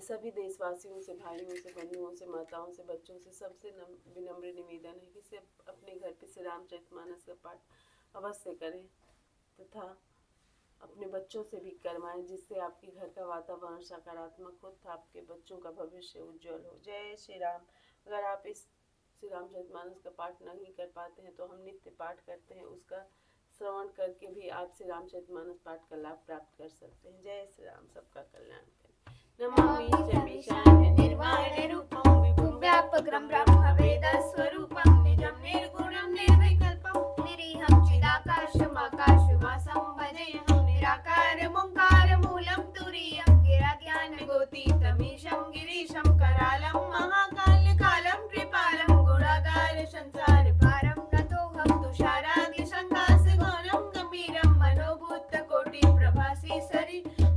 सभी देशवासियों से, भाइयों से, बंधुओं से, माताओं से, बच्चों से, सबसे विनम्र निवेदन है कि सब अपने घर पे श्री रामचरितमानस का पाठ अवश्य करें तथा अपने बच्चों से भी करवाएं, जिससे आपके घर का वातावरण सकारात्मक हो तथा आपके बच्चों का भविष्य उज्जवल हो। जय श्री राम। अगर आप इस श्री रामचरितमानस का पाठ नहीं कर पाते हैं तो हम नित्य पाठ करते हैं, उसका श्रवण करके भी आप श्री रामचरितमानस पाठ का लाभ प्राप्त कर सकते हैं। जय श्री राम। सबका कल्याण करें। नमामि शमीशान निर्वाण रूपम विभुं व्यापकं ब्रह्म वेद स्वरूपं निजं निर्गुणं निर्विकल्पं निरीहं चिदाकाशमाकाशवासं भजेऽहं निराकारमोङ्कार मूलं तुरीयं गिराज्ञानगोतीतमीशं गिरीशं करालं महाकालकालं कृपालं गुणागार संसारपारं नतोऽहं तुषारादिसङ्कासगौनं गम्भीरं मनोभूतकोटिप्रभासी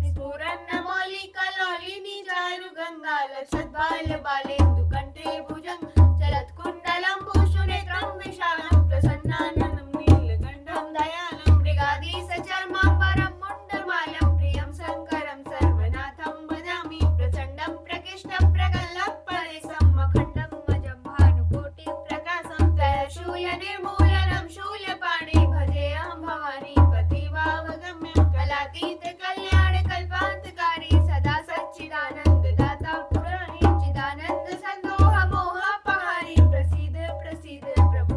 स्फुरन्नमौलिकलोलिनी चारुगङ्गालसद्बालबालेन्दुकण्ठे भुजं चलत्कुण्डलं भूषुनेत्रं विशालं प्रसन्नाननं नीलकण्ठं दयालं मृगाधीशचर्माम्बरं मुण्डमालं प्रियं शङ्करं सर्वनाथं भजामि प्रचण्डं प्रकृष्टं प्रगल्भपरेशं मखण्डं मजं भानुकोटिप्रकाशं त्रयशूलनिर्मूलनं शूलपाणे भजेऽहं भवानी पतिभावगम्यं कलातीत कल्याण कल्पान्तकारी सदा सच्चिदानन्ददाता पुराणे चिदानन्द सन्दोह मोहापहारी प्रसीद प्रसीद प्रभु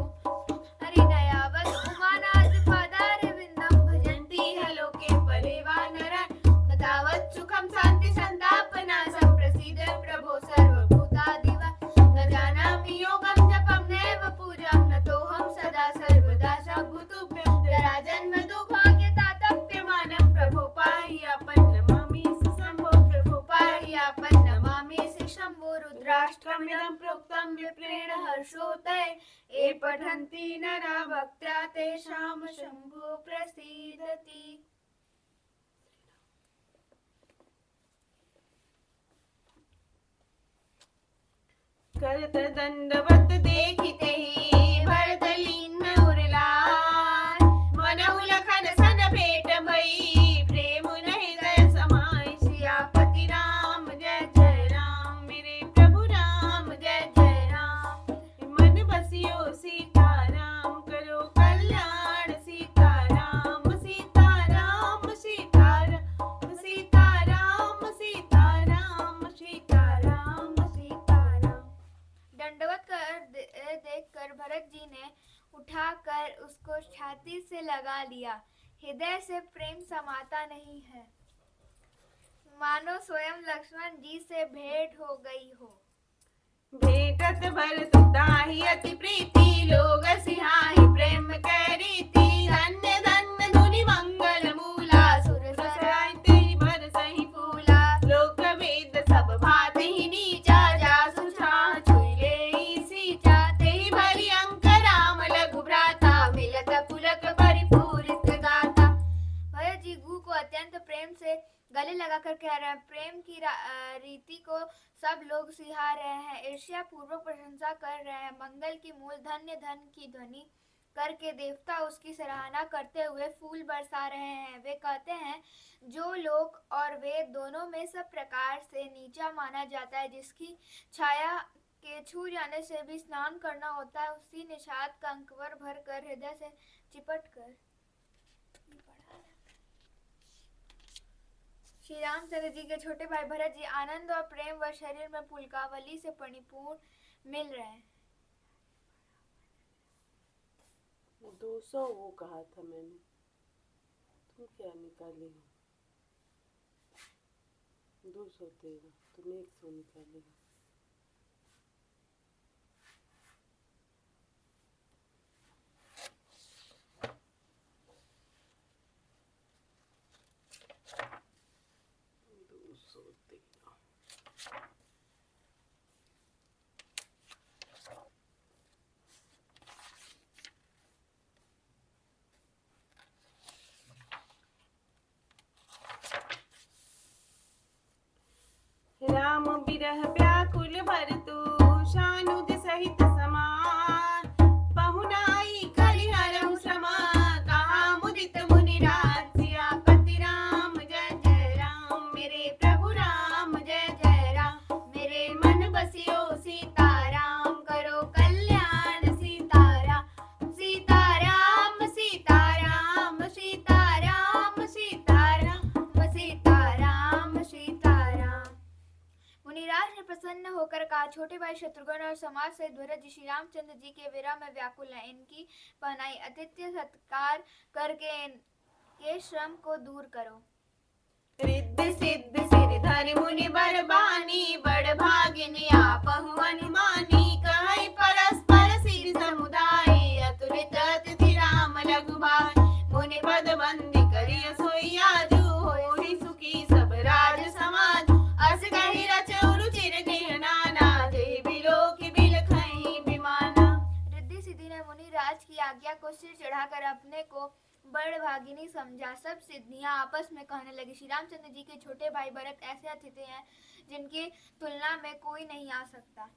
हरिदयावत् उमानाथ पादारविन्दं भजन्ति ह लोके परिवानरान् तथावत् सुखं शान्ति सन्तापनाशं प्रसीद प्रभो सर्वभूतादिव न जानामि योगं जपं नैव पूजां नतोऽहं सदा सर्वदा शम्भुतुभ्यं जराजन्म दुर्भाग्यतातप्यमानं प्रभो पाह्यापन् नमामि शम्भो प्रभो पाह्यापन् नमामि शम्भो रुद्राष्ट्रमिदं प्रोक्तं विप्रेण हर्षोदये ये पठन्ति नरा भक्त्या तेषां शम्भो प्रसीदति। करत दंडवत देखिते भरतलीन उरलाय मनहु लखन सन भेट भई प्रेम हृदय समाय सियापति राम जय जय राम मेरे प्रभु राम जय जय राम मन बसियो सीताराम करो कल्याण सीताराम सीताराम सीताराम सीताराम सीताराम सीताराम सीताराम। दंडवत देखकर भरत जी ने उठाकर उसको छाती से लगा लिया। हृदय से प्रेम समाता नहीं है, मानो स्वयं लक्ष्मण जी से भेंट हो गई हो। भेटत भरत ताहि अति प्रीति लोग सिहाहि प्रेम करीति धन्य धन्य धुनि मंगल मूला सुर सराय तेहि बरसहि फूला लोक वेद सब भाति नीचा जासु छाह छुई लेहि सीचा तेहि भरि अंक राम लघु भ्राता मिलत पुलक परिपूरित गाथा। भरत जी गु को अत्यंत प्रेम से गले लगाकर कह रहे हैं, प्रेम की रीति को सब लोग सिहा रहे हैं, ईर्ष्या पूर्वक प्रशंसा कर रहे हैं, मंगल की मूल धन्य धन की ध्वनि करके देवता उसकी सराहना करते हुए फूल बरसा रहे हैं। वे कहते हैं, जो लोक और वेद दोनों में सब प्रकार से नीचा माना जाता है, जिसकी छाया के छू जाने से भी स्नान करना होता है, उसी निषाद का अंकवर भर कर हृदय से चिपट कर श्री रामचंद्र जी के छोटे भाई भरत जी आनंद और प्रेम व शरीर में पुलकावली से परिपूर्ण मिल रहे हैं। 200 वो कहा था मैंने, तुम क्या निकाली हो? 213, तुम 100 निकाली हो। राम बिरह व्याकुल भरतु शानुज सहित समान पहुनाई करिहरहु समा कहा मुदित मुनिराज सियापति राम जय जय राम मेरे प्रभु राम जय जय राम। धृतराष्ट्र ने प्रसन्न होकर कहा, छोटे भाई शत्रुघ्न और समाज सहित भरत जी श्री रामचंद्र जी के विरह में व्याकुल हैं। इनकी पहनाई आतिथ्य सत्कार करके इनके श्रम को दूर करो। रिद्धि सिद्धि सिरधरि मुनि बर बानी, बड़ भागिनी आपहु अनुमानी। कहै परस्पर सिर समुदाय, अतुलित अतिथि राम लघु भाई। मुनि पद बंदी करिय सोई आजु, होई सुखी सब राज समाज। अस कहि रचउ रुचिर गेह नाना, जेहि बिलोकि बिलखहि बिमाना। रिद्धि सिद्धि ने मुनि राज की आज्ञा को सिर चढ़ाकर अपने को बड़ भागिनी समझा। सब सिद्धियां आपस में कहने लगी, श्री रामचंद्र जी के छोटे भाई भरत ऐसे अतिथि हैं जिनकी तुलना में कोई नहीं आ सकता।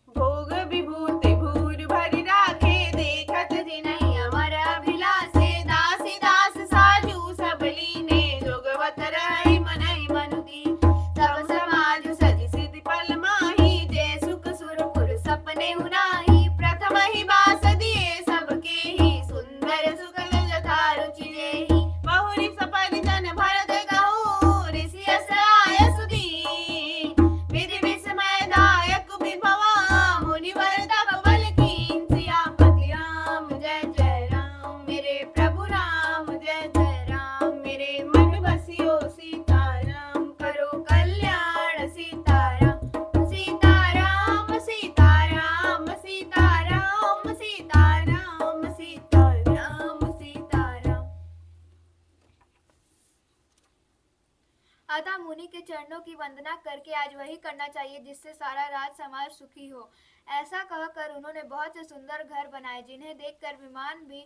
भोग विभूति भूर भरि राखे, देखत जिनहि अमर अभिलाषे। दासी दास साजू सब लीने, जोगवत रहि मनहि मनु दीन। सब समाज सज सिद्धि पल माही, जय सुख सुरपुर सपने हुनाही। प्रथम ही बास दिए सबके ही, सुंदर सुगल जथा रुचि जेहि। बहुरि सपरिजन भरत कहूँ, ऋषि यश आय सुदीन। विधि विस्मय दायक विभवा, मुनिवर तप बल कीन। सियापति राम जय जय राम, मेरे प्रभु राम जय जय राम। मेरे मन बसियो सीताराम, करो कल्याण सीताराम। सीताराम सीताराम सीताराम सीताराम सीताराम सीताराम। अतः मुनि के चरणों की वंदना करके आज वही करना चाहिए जिससे सारा राज समाज सुखी हो। ऐसा कहकर उन्होंने बहुत से सुंदर घर बनाए, जिन्हें देखकर विमान भी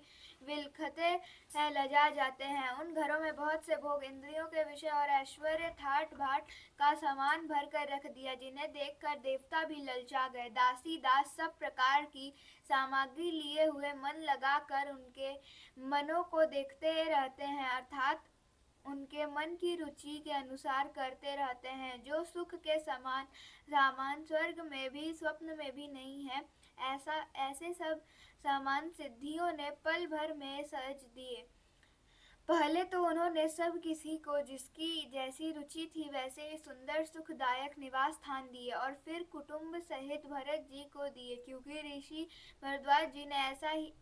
विलखते हैं, लजा जाते हैं। उन घरों में बहुत से भोग, इंद्रियों के विषय और ऐश्वर्य ठाट बाट का सामान भर कर रख दिया, जिन्हें देखकर देवता भी ललचा गए। दासी दास सब प्रकार की सामग्री लिए हुए मन लगाकर उनके मनों को देखते रहते हैं, अर्थात उनके मन की रुचि के अनुसार करते रहते हैं। जो सुख के सामान स्वर्ग में भी स्वप्न में भी नहीं है, ऐसे सब सामान सिद्धियों ने पल भर में सज दिए। पहले तो उन्होंने सब किसी को जिसकी जैसी रुचि थी वैसे ही सुंदर सुखदायक निवास स्थान दिए, और फिर कुटुंब सहित भरत जी को दिए, क्योंकि ऋषि भरद्वाज जी ने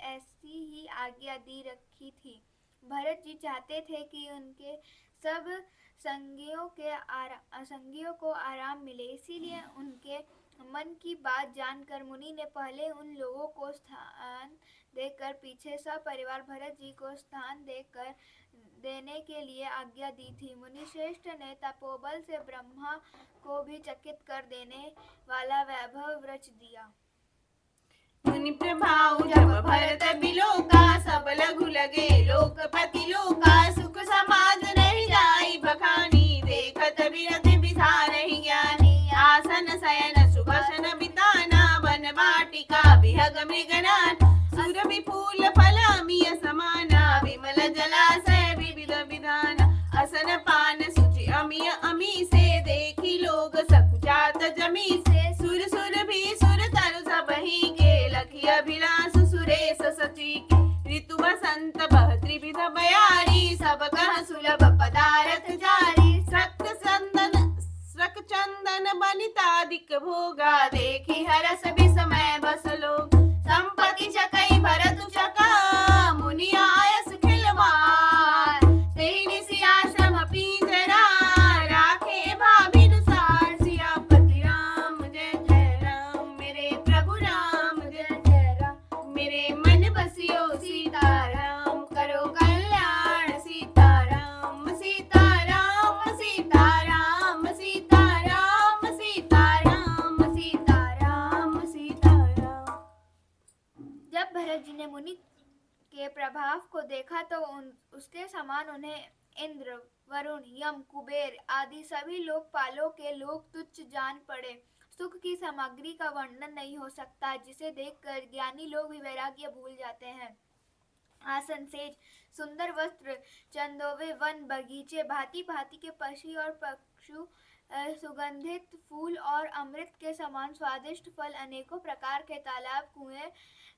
ऐसी ही आज्ञा दी रखी थी। भरत जी चाहते थे कि उनके सब संगियों को आराम मिले, इसीलिए उनके मन की बात जानकर मुनि ने पहले उन लोगों को स्थान देकर पीछे सब परिवार भरत जी को स्थान देने के लिए आज्ञा दी थी। मुनि श्रेष्ठ ने तपोबल से ब्रह्मा को भी चकित कर देने वाला वैभव रच दिया। मुनि प्रभाव जब भरत बिलोका, सब लघु लगे लोकपति लोका। सुख समाज नहीं जाई बखानी, देखत बिरथ बिसारहि ज्ञानी। आसन शयन सुबसन बिताना, वन वाटिका बिहग मृगनान। सुरभि फूल फल अमिय समाना, विमल जलाशय विविध विधाना। असन पान सुचि अमिय अमी से, देखी लोग सकुचात जमी से। सुर सुर भी सुर तरु सबहि के, लखी अभिलाष सुरेश सची के। ऋतु बसंत बह त्रिविध बयारी, सब कह सुलभ पदारथ जारी। सक चंदन बनितादिक भोगा, देखी हरस विस्मय बस लोग। संपत्ति चकई भरत चका, मुनि आयस खिलवार। तेहि निसि आश्रम पिंजरा, राखे भाभिनुसार। सियापति राम जय जय राम, मेरे प्रभु राम जय जय राम। मेरे मन बसियो सीताराम, करो कल्याण सीताराम। सीताराम सीताराम सीताराम सीताराम सीताराम सीताराम। जब भरत जी ने मुनि के प्रभाव को देखा तो उसके समान उन्हें इंद्र, वरुण, यम, कुबेर आदि सभी लोकपालों के लोग तुच्छ जान पड़े। सुख की सामग्री का वर्णन नहीं हो सकता, जिसे देखकर ज्ञानी लोग भी वैराग्य भूल जाते हैं। आसन, सेज, सुंदर वस्त्र, चंदोवे, वन, बगीचे, भांति भांति के पक्षी और पशु सुगंधित फूल और अमृत के समान स्वादिष्ट फल, अनेकों प्रकार के तालाब, कुएं,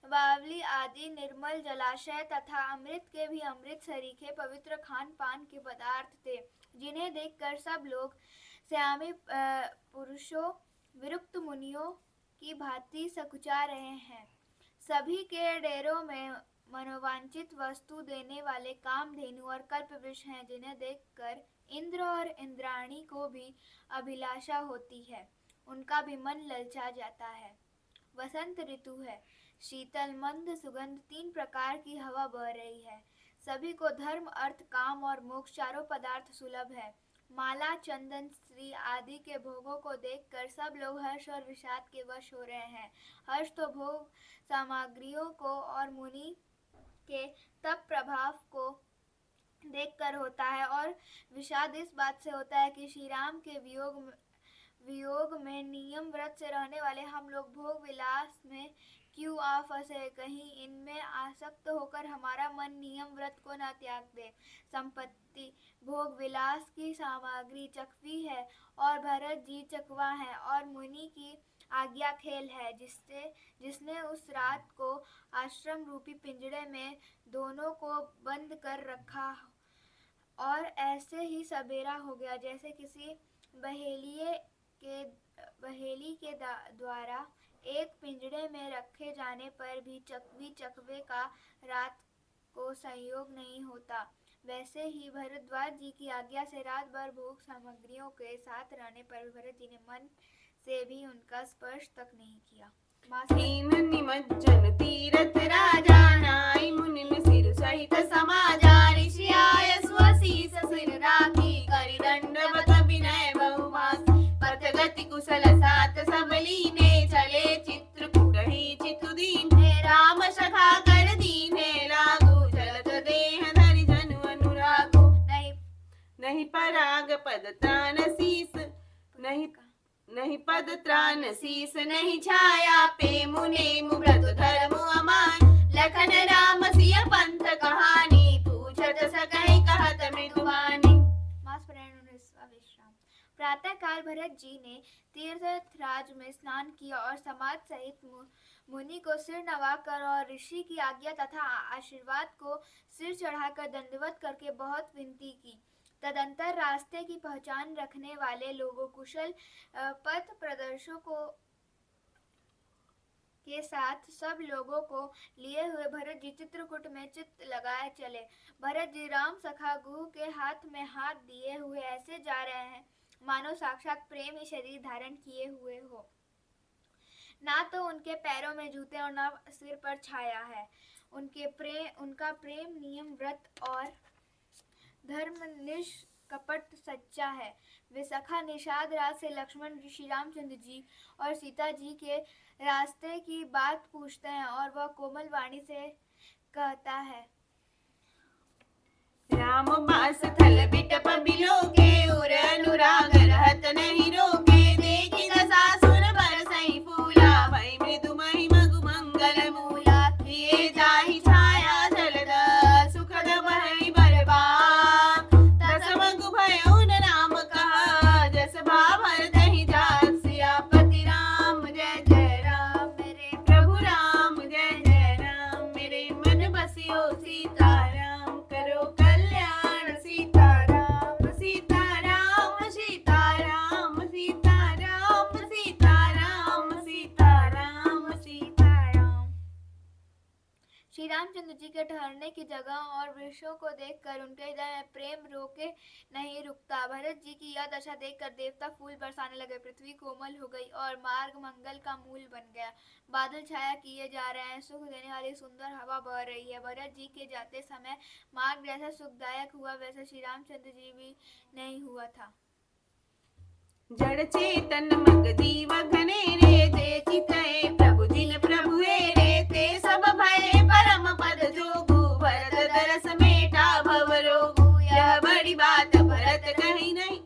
बावली आदि निर्मल जलाशय तथा अमृत के भी अमृत सरीखे पवित्र खान पान के पदार्थ थे, जिन्हें देखकर सब लोग श्यामी पुरुषों विरक्त मुनियों की भांति सकुचा रहे हैं। सभी के डेरों में मनोवांछित वस्तु देने वाले कामधेनु और कल्पवृक्ष हैं, जिन्हें देखकर इंद्र और इंद्राणी को भी अभिलाषा होती है, उनका भी मन ललचा जाता है। वसंत ऋतु है, शीतल मंद सुगंध 3 प्रकार की हवा बह रही है। सभी को धर्म अर्थ काम और मोक्ष चारों पदार्थ सुलभ है। माला चंदन स्त्री आदि के भोगों को देखकर सब लोग हर्ष और विषाद के वश हो रहे हैं। हर्ष तो भोग सामग्रियों को और मुनि के तप प्रभाव को देखकर होता है, और विषाद इस बात से होता है कि श्री राम के वियोग में नियम व्रत से रहने वाले हम लोग भोग विलास में क्यों आ फंसे, कहीं इनमें आसक्त होकर हमारा मन नियम व्रत को न त्याग दे। संपत्ति भोग विलास की सामग्री चकवी है और भरत जी चकवा है, और मुनि की आज्ञा खेल है, जिसने उस रात को आश्रम रूपी पिंजड़े में दोनों को बंद कर रखा, और ऐसे ही सवेरा हो गया जैसे किसी बहेली के द्वारा एक पिंजड़े में रखे जाने पर भी चकवे का रात को संयोग नहीं होता। वैसे ही भरद्वाज जी की आज्ञा से रात भर भोग सामग्रियों के साथ रहने पर भरत जी ने मन से भी उनका स्पर्श तक नहीं किया। हीन निमज्जन तीरथ राजा नाई मुनिन सिर सहित समाजा ऋषि आय स्वशीस सिर राखी करि दंडवत विनय बहुमास पथगति कुशल सात सब लीने चले चित्रकूट ही चितुदीन राम सखा कर दीने लागू चलत देह धरि जनु अनुरागु नहीं पराग पद त्राण शीस नहीं पद त्राण शीस नहीं छाया पे मुने व्रत धर्म अमान लखन राम सिय पंथ कहानी पूछत सकहि कहत मृदुवानी। विश्राम। प्रातः काल भरत जी ने तीर्थराज में स्नान किया और समाज सहित मुनि को सिर नवाकर और ऋषि की आज्ञा तथा आशीर्वाद को सिर चढ़ाकर दंडवत करके बहुत विनती की। तदंतर रास्ते की पहचान रखने वाले लोगों कुशल पथ प्रदर्शकों के साथ सब लोगों को लिए हुए भरत जी चित्रकूट में चित्त लगाए चले। भरत जी राम सखा गुह के हाथ में हाथ दिए हुए ऐसे जा रहे हैं मानो साक्षात प्रेम ही शरीर धारण किए हुए हो। ना तो उनके पैरों में जूते और ना सिर पर छाया है। उनका प्रेम नियम व्रत और धर्म निष्कपट सच्चा है। वे सखा निषाद रात से लक्ष्मण श्री रामचंद्र जी और सीता जी के रास्ते की बात पूछते हैं और वह कोमल वाणी से कहता है, राम बास थल बिटप बिलोके उर अनुराग रहत नहीं रोके देखी दशा सुन बरसई फूला भई मृदु महि मगु मंगल मूला किए जाहि छाया जलद सुखद भई बरबा तस मगु भय उन नाम कहा जस भावर दहि जात सियापति राम जय जय राम मेरे प्रभु राम जय जय राम मेरे मन बसियो सीताराम करो कल्याण सीताराम सीताराम सीताराम सीताराम सीताराम सीताराम सीताराम। श्री रामचंद्र जी के ठहरने की जगह और वृक्षों को देखकर उनके हृदय में प्रेम रोके नहीं रुकता। भरत जी की यह दशा देखकर देवता फूल बरसाने लगे, पृथ्वी कोमल हो गई और मार्ग मंगल का मूल बन गया। बादल छाया किए जा रहे हैं, सुख देने वाली सुंदर हवा बह रही है। भरत जी के जाते समय मार्ग जैसा सुखदायक हुआ वैसा श्री रामचंद्र जी भी नहीं हुआ था। जड़ चेतन मग जीव घने रे ते चितए प्रभु जिन प्रभु रे ते सब भय परम पद जोगु भरत दरस मेटा भव रोगु यह बड़ी बात भरत कही नहीं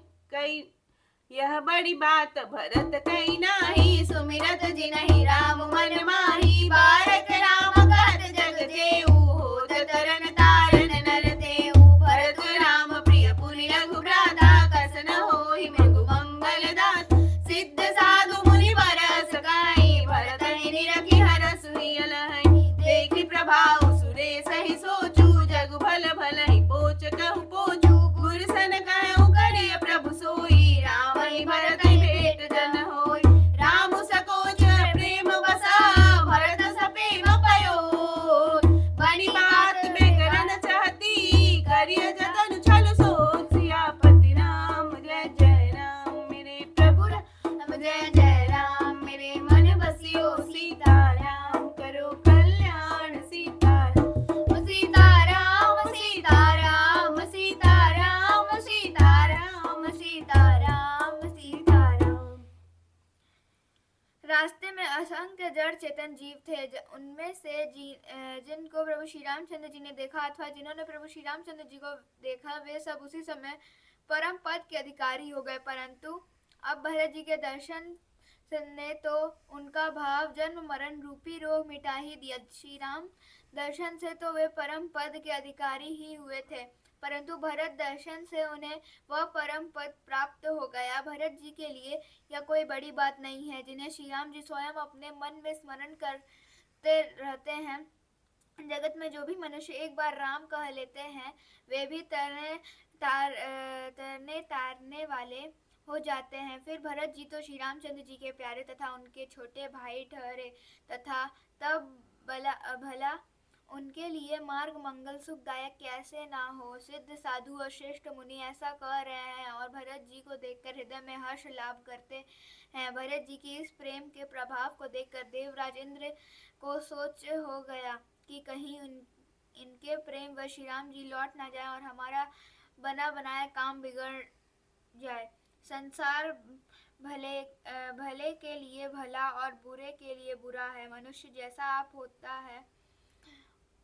यह बड़ी बात भरत कही नाही सुमिरत जिनहि राम मन माही बारक राम कहत जग जेऊ होत तरन तारन नर देऊ भरत राम प्रिय पुनि लघु भ्राता कसन होहि मृगु मंगल रास्ते में असंख्य जड़ चेतन जीव थे। उनमें से जिनको प्रभु श्री रामचंद्र जी ने देखा अथवा जिन्होंने प्रभु श्री रामचंद्र जी को देखा, वे सब उसी समय परम पद के अधिकारी हो गए। परंतु अब भरत जी के दर्शन ने तो उनका भाव जन्म मरण रूपी रोग मिटा ही दिया। श्री राम दर्शन से तो वे परम पद के अधिकारी ही हुए थे, परंतु भरत दर्शन से उन्हें वह परम पद प्राप्त हो गया। भरत जी के लिए यह कोई बड़ी बात नहीं है, जिन्हें श्री राम जी स्वयं अपने मन में स्मरण करते रहते हैं। जगत में जो भी मनुष्य एक बार राम कह लेते हैं, वे भी तरने तारने वाले हो जाते हैं। फिर भरत जी तो श्री रामचंद्र जी के प्यारे तथा उनके छोटे भाई ठहरे, तथा तब भला उनके लिए मार्ग मंगल सुखदायक कैसे ना हो। सिद्ध साधु और श्रेष्ठ मुनि ऐसा कह रहे हैं और भरत जी को देखकर हृदय में हर्ष लाभ करते हैं। भरत जी की इस प्रेम के प्रभाव को देखकर देवराज इंद्र को सोच हो गया कि कहीं इनके प्रेम व श्री राम जी लौट ना जाए और हमारा बना बनाया काम बिगड़ जाए। संसार भले के लिए भला और बुरे के लिए बुरा है। मनुष्य जैसा आप होता है,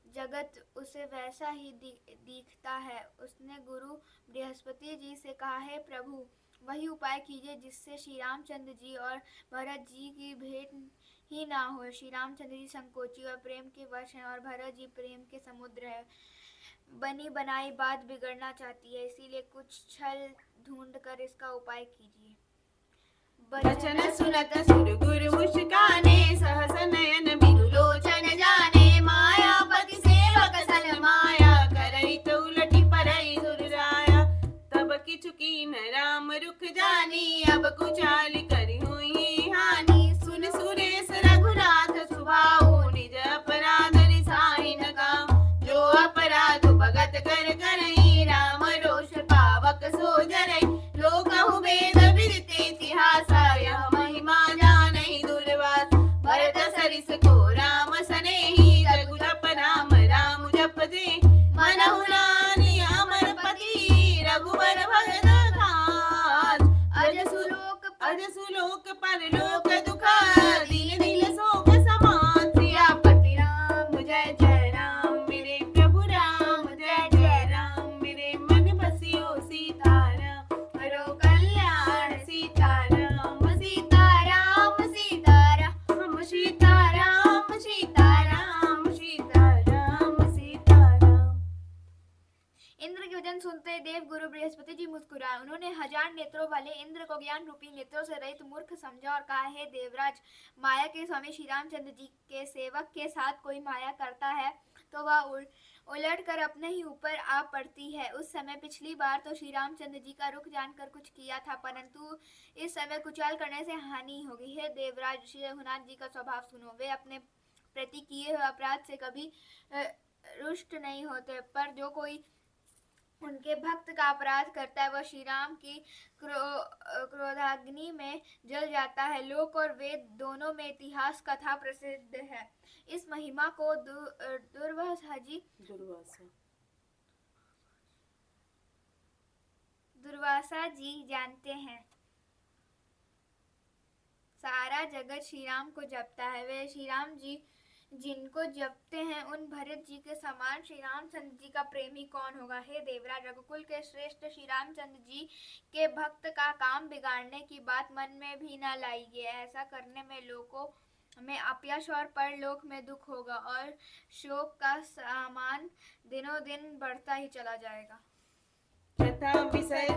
जगत उसे वैसा ही दिखता है। उसने गुरु बृहस्पति जी से कहा, हे प्रभु, वही उपाय कीजिए जिससे श्री रामचंद्र जी और भरत जी की भेंट ही ना हो। श्री रामचंद्र जी संकोची और प्रेम के वश हैं और भरत जी प्रेम के समुद्र है। बनी बनाई बात बिगड़ना चाहती है, इसीलिए कुछ छल ढूंढ कर इसका उपाय कीजिए। बचन सुनत सुर गुर मुस्काने, सहस नयन बिनु लोचन जाने। मायापति सेवक सन माया, करई तो उलटी परई सुरराया। तब किछु कीन राम रुख जानी, अब कुचाली करी हुई हानि। सुन सुरेश रघुनाथ सुभाऊ, निज अपराध रिसाई न गाऊ। जो अपराध भगत कर करई, राम रोष पावक सो जरई। लोकहु वेद विदिते इतिहासा, यह महिमा जानहि दुर्वास। भरत सरिस को राम सनेही, जगु जप राम राम जपते। मनहु नानी अमर पति, रघुबर भगत खास। अज सुलोक परलोक दुख, दिल दिल शोक समान। सियापति राम जय जय राम, मेरे प्रभु राम जय जय राम। मेरे मन बसियो सीताराम, करो कल्याण सीताराम। सीताराम सीताराम सीताराम सीताराम सीताराम सीताराम। इंद्र के वचन सुनते देव गुरु बृहस्पति जी मुस्कुराए। उन्होंने 1000 नेत्रों वाले इंद्र को ज्ञान रूपी नेत्रों से रहित मूर्ख समझा और कहा, हे देवराज, माया के स्वामी श्री रामचंद्र जी के सेवक के साथ कोई माया करता है तो वह उलट कर अपने ही ऊपर आ पड़ती है। उस समय पिछली बार तो श्री रामचंद्र जी का रुख जानकर कुछ किया था, परंतु इस समय कुचाल करने से हानि होगी। हे देवराज, श्री रघुनाथ जी का स्वभाव सुनो। वे अपने प्रति किए हुए अपराध से कभी रुष्ट नहीं होते, पर जो कोई उनके भक्त का अपराध करता है वह श्री राम की क्रोधाग्नि में जल जाता है। लोक और वेद दोनों में इतिहास कथा प्रसिद्ध है। इस महिमा को दुर्वासा जी जानते हैं। सारा जगत श्री राम को जपता है। वे श्री राम जी जिनको जपते हैं, उन भरत जी के समान श्री रामचंद्र जी का प्रेमी कौन होगा। हे देवराज, रघुकुल के श्रेष्ठ श्री रामचंद्र जी के भक्त का काम बिगाड़ने की बात मन में भी न लाइए। ऐसा करने में लोगों में अपयश और परलोक में दुख होगा और शोक का सामान दिनों दिन बढ़ता ही चला जाएगा। यथा विषय